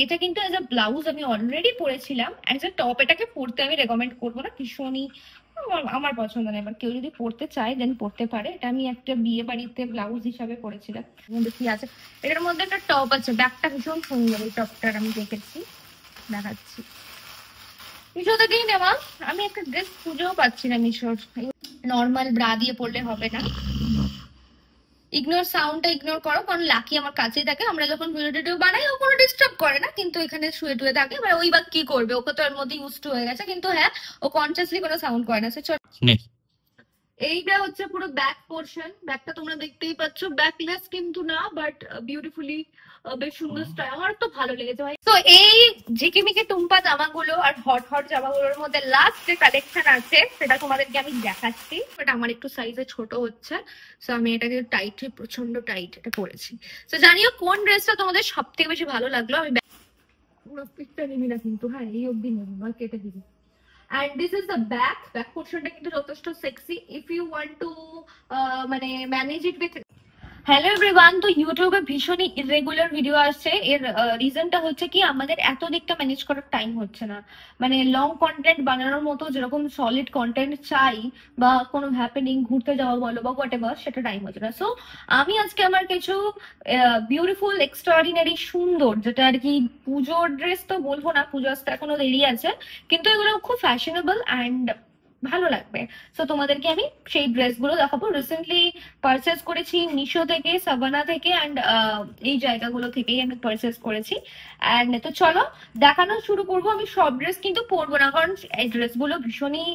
এটা কিন্তু as a blouse আমি অলরেডি পরেছিলাম। অ্যাজ আ টপ এটাকে পরতে আমি রেকমেন্ড করবো না, ভীষণই আমার পছন্দ না। এবার কেউ যদি পড়তে চায় দেন পড়তে পারে। এটা আমি একটা বিয়ে বাড়িতে ব্লাউজ হিসাবে পরেছিলাম। মধ্যে কি আছে, এটার মধ্যে একটা টপ আছে, ব্যাগটা ভীষণ সুন্দর। এই টপটার আমি দেখেছি, দেখাচ্ছি। মিশো থেকেই নেওয়া। আমি একটা ড্রেস খুঁজেও পাচ্ছি না মিশোর। নর্মাল ব্রা দিয়ে পরলে হবে না। ইগনোর সাউন্ডটা ইগনোর করো, কারণ লাকি আমার কাছেই থাকে। আমরা যখন ভিডিও টিডিও বানাই ও কোনো ডিস্টার্ব করে না, কিন্তু এখানে শুয়ে টুয়ে থাকে। এবার ওই বা কি করবে, ওকে তো এর মধ্যে ইউজ টু হয়ে গেছে। কিন্তু হ্যাঁ, ও কনসিয়াসলি কোনো সাউন্ড করে না। এইটা হচ্ছে পুরো ব্যাক পোর্শন। ব্যাকটা তোমরা দেখতেই পাচ্ছ, ব্যাকলেস কিন্তু না, বাট বিউটিফুলি বেশ সুন্দর স্টাইল। আমার তো ভালো লেগেছে ভাই। তো এই ঝিকিমিকি টুম্পা জামাগুলো আর হট হট জামাগুলোর মধ্যে লাস্ট যে কালেকশন আছে সেটা তোমাদেরকে আমি দেখাচ্ছি। বাট আমার একটু সাইজে ছোট হচ্ছে, সো আমি এটাকে টাইট, প্রচন্ড টাইট এটা পরেছি। তো জানিও কোন ড্রেসটা তোমাদের সব থেকে বেশি ভালো লাগলো। আমি পুরো পিকটা নিবি না কিন্তু, হ্যাঁ এই অব্দি নেবি, বা কেটে দিবি। And this is the back portionটা কিন্তু যথেষ্ট sexy if you want to মানে manage it with। Hello everyone, তো ইউটিউবে ভীষণই ইরেগুলার ভিডিও আসছে। এর রিজনটা হচ্ছে কি, আমাদের এত দিকটা ম্যানেজ করার টাইম হচ্ছে না। মানে লং কন্টেন্ট বানানোর মতো যেরকম সলিড কন্টেন্ট চাই, বা কোনো হ্যাপেনিং ঘুরতে যাওয়া বলো বা হোয়াট এভার, সেটা টাইম হচ্ছে না। সো আমি আজকে আমার কিছু বিউটিফুল এক্সট্রাঅর্ডিনারি সুন্দর, যেটা আর কি পুজোর ড্রেস তো বলবো না, পুজো আসতে এখনো দেরি আছে, কিন্তু এগুলো খুব ফ্যাশনেবল অ্যান্ড ভালো লাগবে। সো তোমাদেরকে আমি সেই ড্রেসগুলো দেখাবো। রিসেন্টলি পারচেস করেছি মিশো থেকে, সাবানা থেকে, অ্যান্ড এই জায়গাগুলো থেকেই আমি পারচেস করেছি। অ্যান্ড তো চলো দেখানো শুরু করবো। আমি সব ড্রেস কিন্তু পরবো না, কারণ এই ড্রেসগুলো ভীষণই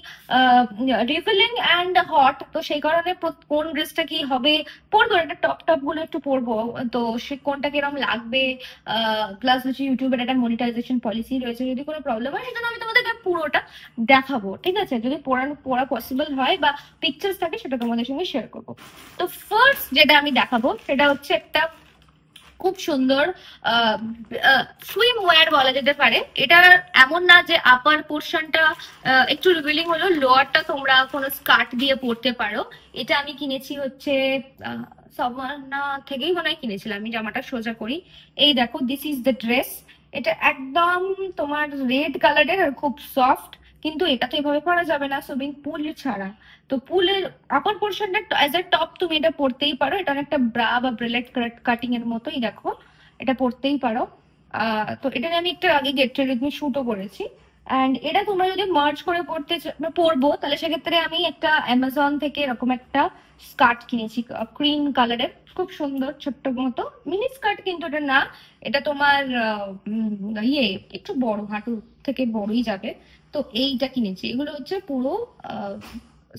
রিফিলিং অ্যান্ড হট। তো সেই কারণে কোন ড্রেসটা কি হবে পরবো, একটা টপ টপ গুলো একটু পরবো। তো সে কোনটা কিরকম লাগবে, প্লাস হচ্ছে ইউটিউবের একটা মনিটাইজেশন পলিসি রয়েছে, যদি কোনো প্রবলেম হয় সেজন্য আমি তোমাদেরকে পুরোটা দেখাবো। ঠিক আছে, যদি পড়া পসিবল হয় বা পিকচার্স থাকে সেটা তোমাদের সঙ্গে শেয়ার করবো। তো ফার্স্ট যেটা আমি দেখাবো সেটা হচ্ছে একটা খুব সুন্দর সুইম ওয়্যার বলা যেতে পারে। এটা এমন না যে আপার পোর্শনটা একটু রিভিলিং হলো, লোয়ারটা তোমরা কোনো স্কার্ট দিয়ে পরতে পারো। এটা আমি কিনেছি হচ্ছে সাবানা থেকেই মনে হয় কিনেছিলাম। আমি জামাটা সোজা করি, এই দেখো, দিস ইজ দ্য ড্রেস। এটা একদম তোমার রেড কালারের আর খুব সফট। কিন্তু এটা তো এভাবে পরা যাবে না সুইমিং পুল ছাড়া। তো পুলের আপার পোর্শনটা অ্যাজ এ টপ তুমি এটা পরতেই পারো। এটা একটা ব্রা বা ব্রেলেট কাটিং এর মতোই, দেখো এটা পরতেই পারো। তো এটা আমি একটা আগে গেট রেডি শুটও করেছি। অ্যান্ড এটা তোমরা যদি মার্চ করে পরবো, তাহলে সেক্ষেত্রে আমি একটা অ্যামাজন থেকে এরকম একটা স্কার্ট কিনেছি, ক্রিম কালারের, খুব সুন্দর ছোট্ট মতো মিনি স্কার্ট। কিন্তু এটা না, এটা তোমার ইয়ে একটু বড়, হাঁটু থেকে বড়ই যাবে। তো এইটা কিনেছি। এগুলো হচ্ছে পুরো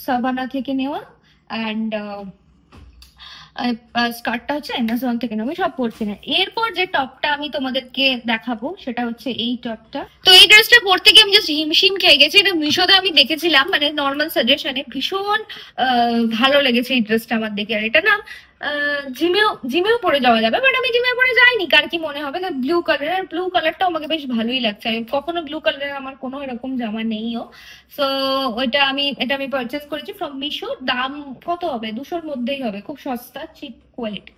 সাবানা থেকে নেওয়া। অ্যান্ড স্কার্টটা হচ্ছে অ্যামাজন থেকে নেওয়া। আমি সব পরছি না। এরপর যে টপটা আমি তোমাদেরকে দেখাবো সেটা হচ্ছে এই টপটা। তো এই ড্রেসটা পরতে গিয়ে আমি জাস্ট হিমশিম খেয়ে গেছি। এটা মিশোতে আমি দেখেছিলাম, মানে নর্মাল সাজেশনে। ভীষণ ভালো লেগেছে এই ড্রেসটা আমার দেখে। আর এটা না জিমেও পরে যাওয়া যাবে, বাট আমি জিমে পরে যাইনি। কার কি মনে হবে, ব্লু কালার, ব্লু কালারটা আমাকে বেশ ভালোই লাগছে। আমি কখনো ব্লু কালারের আমার কোনো এরকম জামা নেইও। সো এটা আমি পারচেস করেছি ফ্রম মিশো। দাম কত হবে, 200-র মধ্যেই হবে, খুব সস্তা, চিপ কোয়ালিটি।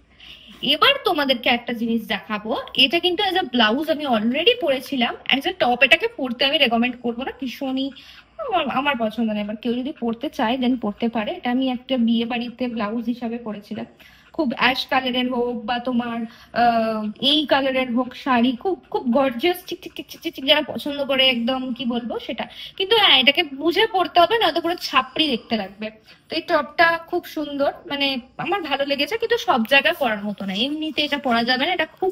এবার তোমাদেরকে একটা জিনিস দেখাবো। এটা কিন্তু এজ আ ব্লাউজ আমি অলরেডি পরেছিলাম। অ্যাজ আ টপ এটাকে পরতে আমি রেকমেন্ড করবো না, ভীষণই আমার পছন্দ না। এবার কেউ যদি পড়তে চায় দেন পড়তে পারে। এটা আমি একটা বিয়ে বাড়িতে ব্লাউজ হিসাবে পরেছিলাম। খুব অ্যাশ কালারের হোক বা তোমার এই কালারের হোক শাড়ি, খুব খুব গর্জিয়াস, ঠিক ঠিক ঠিক ঠিক ঠিক যারা পছন্দ করে, একদম কি বলবো সেটা। কিন্তু হ্যাঁ, এটাকে বুঝে পড়তে হবে, না তো পুরো ছাপড়ি দেখতে লাগবে। তো এই টপটা খুব সুন্দর, মানে আমার ভালো লেগেছে। কিন্তু সব জায়গায় পরার মতো না, এমনিতে এটা পরা যাবে না। এটা খুব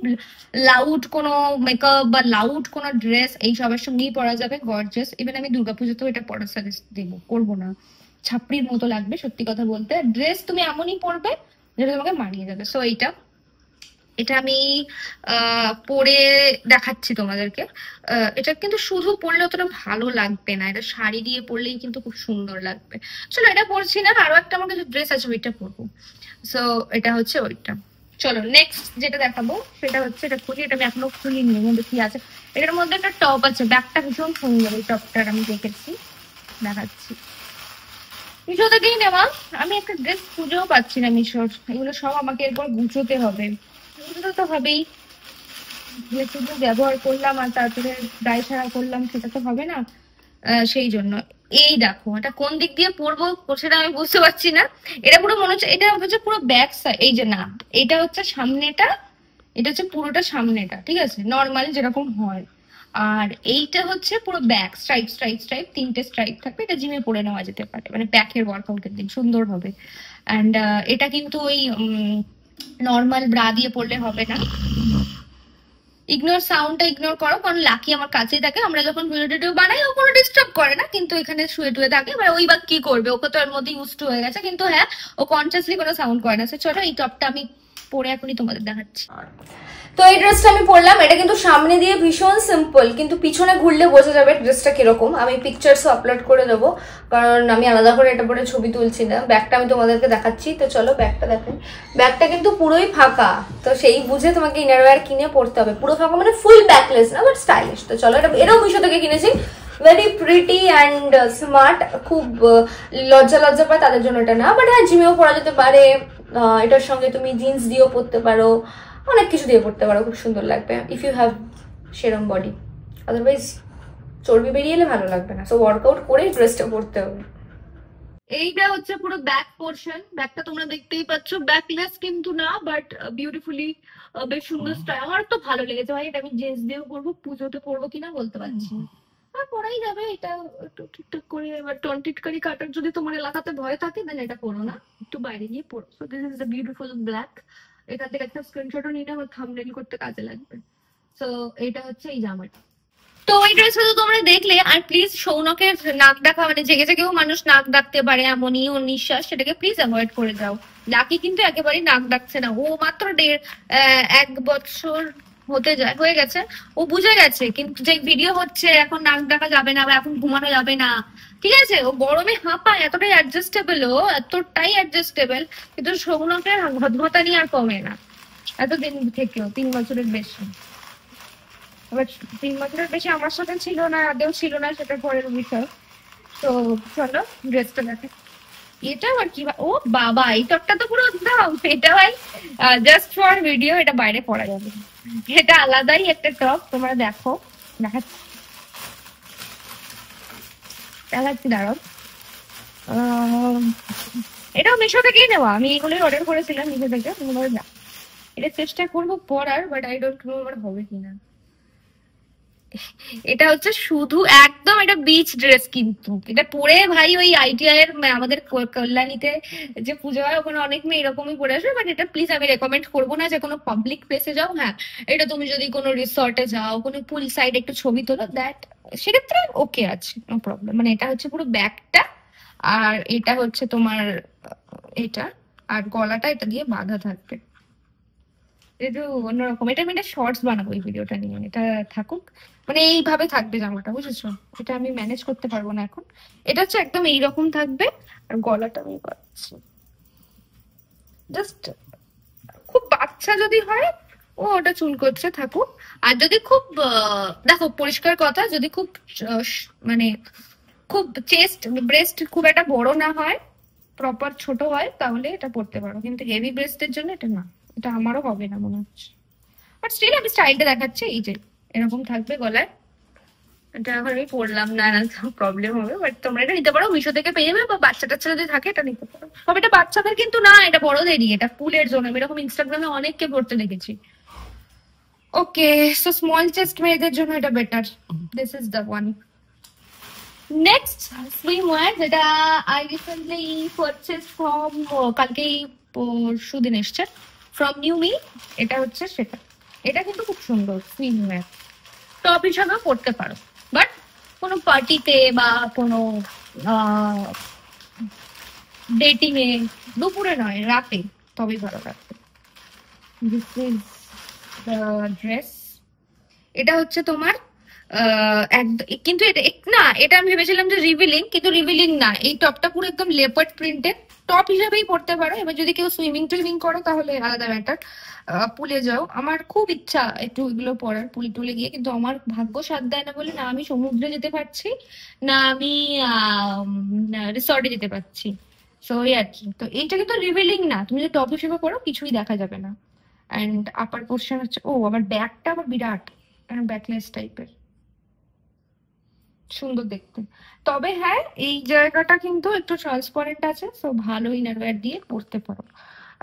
লাউড কোনো মেকআপ বা লাউড কোনো ড্রেস এই সবার সঙ্গেই পরা যাবে, গর্জিয়াস। ইভেন আমি দুর্গাপুজোতেও এটা পরার সাজেস্ট দেবো, করবো না। ছাপড়ির মতো লাগবে সত্যি কথা বলতে। ড্রেস তুমি এমনই পরবে যেটা তোমাকে মানিয়ে যাবে। সো এটা এটা আমি পরে দেখাচ্ছি তোমাদেরকে। এটা কিন্তু শুধু পরলে অতটা ভালো লাগবে না, এটা শাড়ি দিয়ে পরলেই কিন্তু খুব সুন্দর লাগবে। চলো এটা পরছি না, আরো একটা আমার কাছে ড্রেস আছে, ওইটা পরবো। সো এটা হচ্ছে ওইটা। চলো নেক্সট যেটা দেখাবো সেটা হচ্ছে, এটা খুলি, এটা আমি এখনো খুলিনি, এর মধ্যে কি আছে। এটার মধ্যে একটা টপ আছে, ব্যাগটা ভীষণ সুন্দর। এই টপটার আমি দেখেছি, দেখাচ্ছি। মিশো থেকেই নেওয়া। আমি একটা ড্রেস খুঁজেও পাচ্ছি না মিশোর। এগুলো সব আমাকে এরপর গুছোতে হবে, এগুলো তো হবেই। শুধু ব্যবহার করলাম আর তারপরে গায়ে ছাড়া করলাম, সেটা তো হবে না। সেই জন্য এই দেখো এটা কোন দিক দিয়ে পরবো সেটা আমি বুঝতে পারছি না। এটা পুরো মনে হচ্ছে এটা হচ্ছে পুরো ব্যাক সাইড, এই যে না, এটা হচ্ছে সামনেটা, এটা হচ্ছে পুরোটা সামনেটা, ঠিক আছে, নর্মাল যেরকম হয়। আর এইটা হচ্ছে পুরো ব্যাক স্ট্রাইপ স্ট্রাইপ স্ট্রাইপ, তিনটে স্ট্রাইপ থাকবে। এটা জিমে পরে নেওয়া যেতে পারে, মানে ব্যাকের ওয়ার্কআউটের দিন সুন্দর হবে। অ্যান্ড এটা কিন্তু ওই নর্মাল ব্রা দিয়ে পরলে হবে না। ইগনোর সাউন্ডটা ইগনোর করো, কারণ লাকি আমার কাছেই থাকে, আমরা যখন ভিডিও টিডিও বানাই ও কোনো ডিস্টার্ব করে না, কিন্তু এখানে শুয়ে টুয়ে থাকে, এবার ওই বা কি করবে, ওকে তো এর মধ্যে ইউজ টু হয়ে গেছে। কিন্তু হ্যাঁ, ও কনসিয়াসলি কোনো সাউন্ড করে না। চলো এই টপটা আমি পরে এখনই তোমাদের দেখাচ্ছি। তো এই ড্রেসটা আমি পরলাম, এটা কিন্তু সামনে দিয়ে ভীষণ সিম্পল, কিন্তু পিছনে ঘুরলে বোঝা যাবে ড্রেসটা কিরকম। আমি পিকচার্সও আপলোড করে দেবো, কারণ আমি আলাদা করে এটা পরে ছবি তুলছি না। ব্যাগটা আমি তোমাদেরকে দেখাচ্ছি, তো চলো ব্যাগটা দেখেন। ব্যাগটা কিন্তু পুরোই ফাঁকা, তো সেই বুঝে তোমাকে ইনারওয়্যার কিনে পরতে হবে। পুরো ফাঁকা মানে ফুল ব্যাকলেস না, বাট স্টাইলিশ। তো চলো, এটা এটাও মিশো থেকে কিনেছি। Very pretty and smart. খুব লজ্জা লজ্জা পায় তাদের জন্য এটা না, বাট হ্যাঁ জিমেও পরা যেতে পারে। এটার সঙ্গে তুমি জিন্স দিয়েও পরতে পারো, অনেক কিছু দিয়ে পড়তে পারো, খুব সুন্দর লাগবে ইফ ইউ হ্যাভ সেরম বডি। আদারওয়াইজ চর্বি বেরিয়ে এলে ভালো লাগবে না, সো ওয়ার্কআউট করেই ড্রেসটা পরতে হবে। এইটা হচ্ছে পুরো ব্যাক পোর্শন। ব্যাকটা তোমরা দেখতেই পাচ্ছ, ব্যাকলেস কিন্তু না, বাট বিউটিফুলি বেশ সুন্দর স্টাইল। আমার তো ভালো লেগেছে ভাই, এটা আমি জিন্স দিয়েও পরবো, পুজোতে পরবো কিনা বলতে পারছি না, আর পরাই যাবে। এটা একটু ঠিকঠাক করে, এবার টিটকারি কাটার যদি তোমার এলাকাতে ভয় থাকে দেন এটা পরো না, একটু বাইরে গিয়ে পরো। So this is the beautiful black. এখান থেকে একটা স্ক্রিনশটও নিয়ে আমার থাম্বনেইল করতে কাজে লাগবে। সো এটা হচ্ছে এই জামাটা। তো ওই ড্রেসটা তো তোমরা দেখলে। আর প্লিজ সৌনকের নাক ডাকা, মানে জেগে জেগেও মানুষ নাক ডাকতে পারে এমনই ও নিঃশ্বাস, সেটাকে প্লিজ অ্যাভয়েড করে যাও। লাকি কিন্তু একেবারেই নাক ডাকছে না, ও মাত্র 1 বছর হয়ে গেছে, ও বুঝে গেছে কিন্তু যে ভিডিও হচ্ছে এখন নাক ডাকা যাবে না বা এখন ঘুমানো যাবে না, ঠিক আছে। ও গরমে হাঁপায়, এতটাই অ্যাডজাস্টেবল, ও এতটাই অ্যাডজাস্টেবল, কিন্তু সৌনকের ঘটঘটানি আর কমে না এতদিন থেকেও, 3 বছরের বেশি। এবার 3 বছরের বেশি আমার সাথে ছিল না, আদেও ছিল না, সেটা পরের বিষয়। তো চলো ড্রেসটা দেখে। এটা আবার কি, ও বাবা এই টপটা তো পুরো দাম, এটা ভাই জাস্ট ফর ভিডিও, এটা বাইরে পরা যাবে, এটা আলাদাই একটা টপ। তোমরা দেখো, দেখাচ্ছি দেখাচ্ছি, দাঁড়াও। এটাও মিশো থেকেই নেওয়া, আমি এগুলোই অর্ডার করেছিলাম মিশো থেকে। এটা চেষ্টা করবো পরার, বাট আই ডোন্ট নো আমার হবে কিনা। এটা হচ্ছে শুধু একদম এটা বিচ ড্রেস, কিন্তু এটা পরে ভাই ওই আইটিআই এর আমাদের কল্যাণীতে যে পুজো হয় ওখানে অনেক মেয়ে এরকমই পরে আসবে, বাট এটা প্লিজ আমি রেকমেন্ড করবো না যে কোনো পাবলিক প্লেসে যাও। হ্যাঁ, এটা তুমি যদি কোনো রিসর্টে যাও, কোনো পুল সাইডে একটু ছবি তোলো, দ্যাট সেক্ষেত্রে ওকে আছে, নো প্রবলেম। মানে এটা হচ্ছে পুরো ব্যাগটা, আর এটা হচ্ছে তোমার এটা, আর গলাটা এটা দিয়ে বাঁধা থাকবে। একটু অন্যরকম, এটা আমি একটা শর্টস বানাবো এই ভিডিওটা নিয়ে, এটা থাকুক, মানে এইভাবে থাকবে জামাটা, বুঝেছো। এটা আমি ম্যানেজ করতে পারবো না এখন। এটা হচ্ছে একদম এইরকম থাকবে, আর গলাটা আমি পাচ্ছি জাস্ট, খুব বাচ্চা যদি হয় ও ওটা চুল করছে থাকুক। আর যদি খুব দেখো পরিষ্কার কথা, যদি খুব মানে খুব চেস্ট ব্রেস্ট খুব একটা বড় না হয়, প্রপার ছোট হয়, তাহলে এটা পড়তে পারো, কিন্তু হেভি ব্রেস্টের জন্য এটা না, এটা আমারও হবে না মনে হচ্ছে। বাট স্টিল আমি স্টাইলটা দেখাচ্ছি, এই যে এরকম থাকবে গলায়। এটা এখন আমি পড়লাম না, প্রবলেম হবে, বাট তোমরা এটা নিতে পারো, মিশো থেকে পেয়ে যাবে, বা বাচ্চা টাচ্চা যদি থাকে এটা নিতে পারো। তবে এটা বাচ্চাদের কিন্তু না, এটা বড়দেরই, এটা পুলের জন্য। আমি এরকম ইনস্টাগ্রামে অনেককে পড়তে দেখেছি। ওকে, সো স্মল চেস্ট মেয়েদের জন্য এটা better, this is the one. Next swimwear, যেটা আই রিসেন্টলি পারচেজ ফ্রম, কালকেই পরশুদিন এসছে, ফ্রম নিউ মি। এটা হচ্ছে সেটা, এটা কিন্তু খুব সুন্দর সুইমওয়্যার, টপ হিসাবেও পড়তে পারো, বাট কোনো পার্টিতে বা কোনো ডেটিং এ, দুপুরে নয় রাতে, তবেই ভালো লাগবে। This is the dress. এটা হচ্ছে তোমার কিন্তু এটা না, এটা আমি ভেবেছিলাম যে রিভিলিং, কিন্তু রিভিলিং না। এই টপটা পুরো একদম লেপার্ড প্রিন্টেড, টপ হিসাবেই পড়তে পারো। এবার যদি কেউ সুইমিং টুইমিং করো তাহলে আলাদা ম্যাটার, পুলে যাও। আমার খুব ইচ্ছা একটু এগুলো পরার, পুলে টুলে গিয়ে, কিন্তু আমার ভাগ্য সাথ দেয় না বলে না আমি সমুদ্রে যেতে পারছি, না আমি রিসর্টে যেতে পারছি। সো এই আর কি। তো এইটা কিন্তু রিভিলিং না, তুমি যদি টপ হিসেবে পড়ো কিছুই দেখা যাবে না। অ্যান্ড আপার পোর্শন হচ্ছে, ও আমার ব্যাকটা আবার বিরাট ব্যাকলেস টাইপের, সুন্দর দেখতে। তবে হ্যাঁ, এই জায়গাটা কিন্তু একটু ট্রান্সপারেন্ট আছে, তো ভালো ইনারওয়্যার দিয়ে পরতে পারো।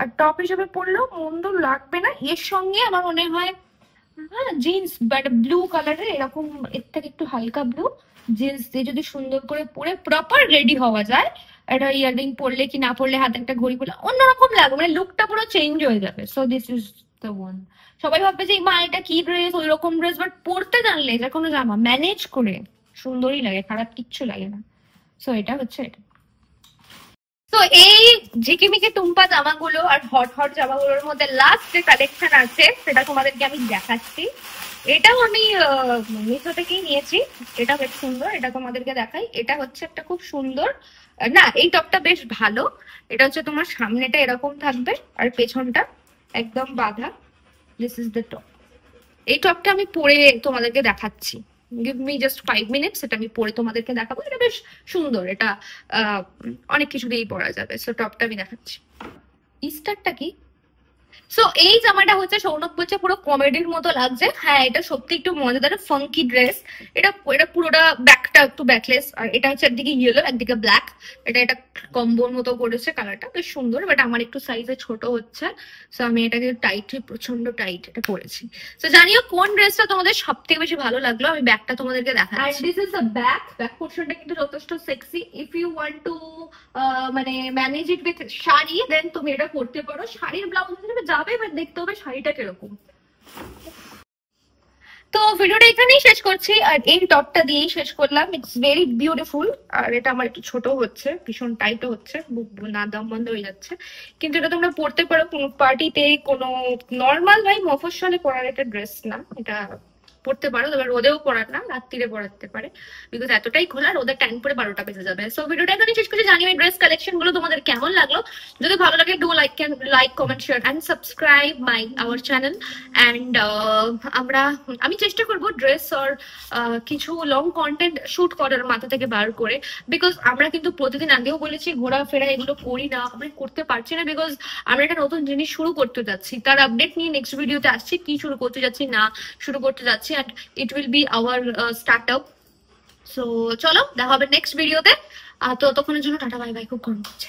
আর টপ হিসেবে পরলেও মন্দ লাগবে না। এর সঙ্গে আমার মনে হয় হ্যাঁ জিন্স, বাট ব্লু কালারের এরকম, এর থেকে একটু হালকা ব্লু জিন্স দিয়ে যদি সুন্দর করে পরে প্রপার রেডি হওয়া যায়, একটা ইয়াররিং পরলে কি না পরলে, হাতে একটা ঘড়ি পরলে অন্যরকম লাগবে, মানে লুকটা পুরো চেঞ্জ হয়ে যাবে। So this is the one. সবাই ভাববে যে মা এটা কি ড্রেস, ওই রকম ড্রেস, বাট পরতে জানলে এটা কোনো জামা ম্যানেজ করে সুন্দরই লাগে, খারাপ কিচ্ছু লাগে না। সো এটা হচ্ছে এটা। তো এই ঝিকিমিকি টুম্পা জামাগুলো আর হট হট জামাগুলোর মধ্যে লাস্ট যে কালেকশন আছে সেটা তোমাদেরকে আমি দেখাচ্ছি। এটাও আমি মিশো থেকেই নিয়েছি, এটা বেশ সুন্দর, এটা তোমাদেরকে দেখাই। এটা হচ্ছে একটা খুব সুন্দর, না এই টপটা বেশ ভালো। এটা হচ্ছে তোমার সামনেটা এরকম থাকবে আর পেছনটা একদম বাঁধা। This is the top. এই টপটা আমি পরে তোমাদেরকে দেখাচ্ছি, গিভ মি জাস্ট 5 মিনিটস, এটা আমি পরে তোমাদেরকে দেখাবো। এটা বেশ সুন্দর, এটা অনেক কিছু দিয়েই পরা যাবে। সো টপটা আমি দেখাচ্ছি। ইস্টারটা কি? সো এই জামাটা হচ্ছে, সৌনক বলছে পুরো কমেডির মতো লাগছে। হ্যাঁ এটা সত্যি একটু মজাদার ফাঙ্কি ড্রেস। এটা এটা পুরোটা ব্যাকটা একটু ব্যাকলেস, আর এটা হচ্ছে একদিকে ইয়েলো একদিকে ব্ল্যাক। এটা কম্বোর মতো করেছে, কালারটা বেশ সুন্দর, বাট আমার একটু সাইজে ছোট হচ্ছে। সো আমি এটাকে টাইট, প্রচন্ড টাইট এটা পরেছি। তো জানিও কোন ড্রেসটা তোমাদের সব থেকে বেশি ভালো লাগলো। আমি ব্যাকটা তোমাদেরকে দেখাচ্ছি। This is the back. Back পোর্শনটা কিন্তু যথেষ্ট সেক্সি। ইফ ইউ ওয়ান্ট টু মানে manage it with sari, then তুমি এটা পরতে পারো। শাড়ির ব্লাউজ হিসেবে যাবে, এবার দেখতে হবে শাড়িটা কিরকম। তো ভিডিওটা এখানেই শেষ করছি, আর এই টপটা দিয়েই শেষ করলাম। It's very beautiful. আর এটা আমার একটু ছোট হচ্ছে, ভীষণ টাইটও হচ্ছে, না দম বন্ধ হয়ে যাচ্ছে। কিন্তু এটা তোমরা পরতে পারো কোনো পার্টিতে, কোনো নর্মাল ভাই মফস্বলে পরার একটা ড্রেস না এটা। পড়তে পারো, তবে রোদেও পড়ার না, রাত্রিরে পড়াতে পারে, বিকজ এতটাই খোলা, রোদের টাইম পরে 12টা বেজে যাবে। সো ভিডিওটা এখানে শেষ করছি। জানিও এই ড্রেস কালেকশন গুলো তোমাদের কেমন লাগলো। যদি ভালো লাগে do like comment share and subscribe my our channel. And আমি চেষ্টা করবো ড্রেস আর কিছু লং কন্টেন্ট শুট করার মাথা থেকে বার করে, বিকজ আমরা কিন্তু প্রতিদিন, আগেও বলেছি, ঘোরাফেরা এগুলো করি না, আমরা করতে পারছি না, বিকজ আমরা একটা নতুন জিনিস শুরু করতে যাচ্ছি। তার আপডেট নিয়ে নেক্সট ভিডিওতে আসছি, কি শুরু করতে যাচ্ছি না শুরু করতে যাচ্ছি, and it will be our startup. So চলো দেখা হবে নেক্সট ভিডিওতে। তো ততক্ষণের জন্য টাটা বাই বাই, খুব গরম হচ্ছে।